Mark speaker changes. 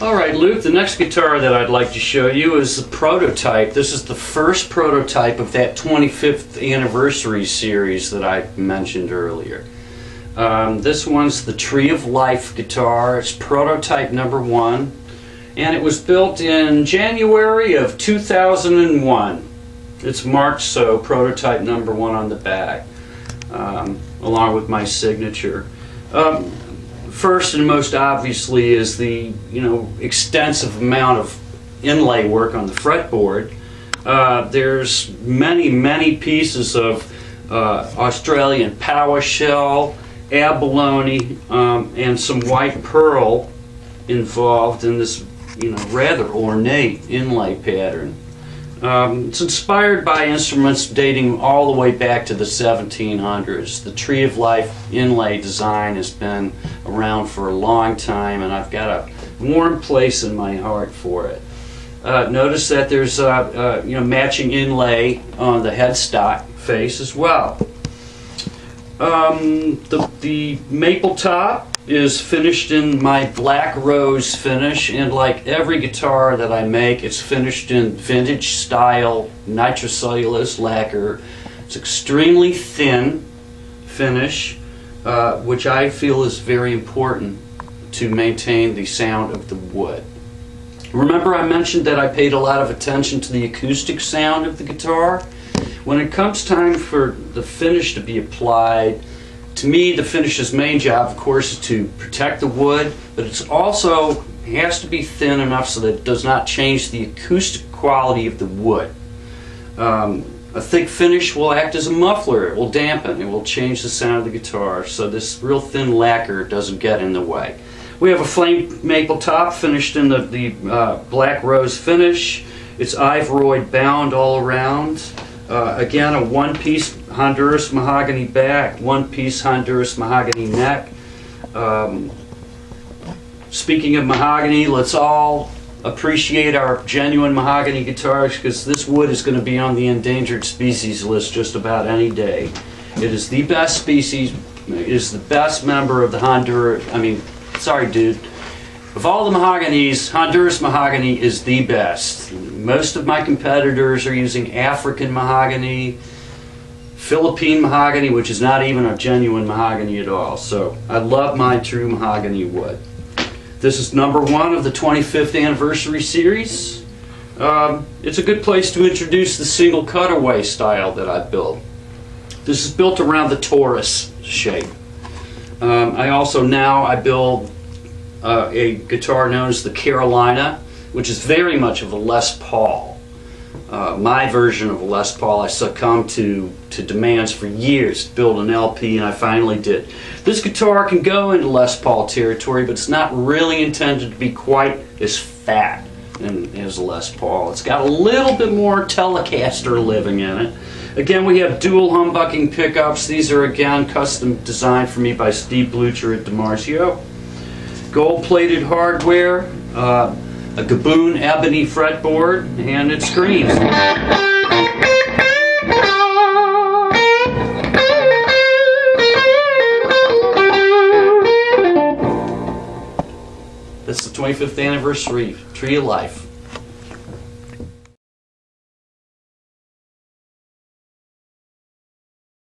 Speaker 1: Alright, Luke, the next guitar that I'd like to show you is the prototype. This is the first prototype of that 25th anniversary series that I mentioned earlier. This one's the Tree of Life guitar. It's prototype number 1, and it was built in January of 2001. It's marked so, prototype number 1 on the back, along with my signature. First and most obviously is the extensive amount of inlay work on the fretboard. There's many pieces of Australian power shell, abalone, and some white pearl involved in this rather ornate inlay pattern. It's inspired by instruments dating all the way back to the 1700s. The Tree of Life inlay design has been around for a long time, and I've got a warm place in my heart for it. Notice that there's matching inlay on the headstock face as well. The maple top is finished in my black rose finish, and like every guitar that I make, it's finished in vintage style nitrocellulose lacquer. It's extremely thin finish, which I feel is very important to maintain the sound of the wood. Remember, I mentioned that I paid a lot of attention to the acoustic sound of the guitar. When it comes time for the finish to be applied, to me, the finish's main job, of course, is to protect the wood, but it also has to be thin enough so that it does not change the acoustic quality of the wood. A thick finish will act as a muffler. It will dampen. It will change the sound of the guitar, so this real thin lacquer doesn't get in the way. We have a flame maple top finished in the black rose finish. It's Ivoroid bound all around. Again, a one-piece Honduras mahogany back, one-piece Honduras mahogany neck. Speaking of mahogany, let's all appreciate our genuine mahogany guitars, because this wood is going to be on the endangered species list just about any day. It is the best species. It is the best member of the Honduras. Of all the mahoganies, Honduras mahogany is the best. Most of my competitors are using African mahogany, Philippine mahogany, which is not even a genuine mahogany at all. So I love my true mahogany wood. This is number 1 of the 25th anniversary series. It's a good place to introduce the single cutaway style that I built. This is built around the torus shape. I build a guitar known as the Carolina, which is very much of a Les Paul. My version of a Les Paul, I succumbed to demands for years to build an LP, and I finally did. This guitar can go into Les Paul territory, but it's not really intended to be quite as fat as a Les Paul. It's got a little bit more Telecaster living in it. Again, we have dual humbucking pickups. These are again custom designed for me by Steve Blucher at DiMarzio. Gold-plated hardware, a Gaboon ebony fretboard, and it screams. That's the 25th anniversary Tree of Life.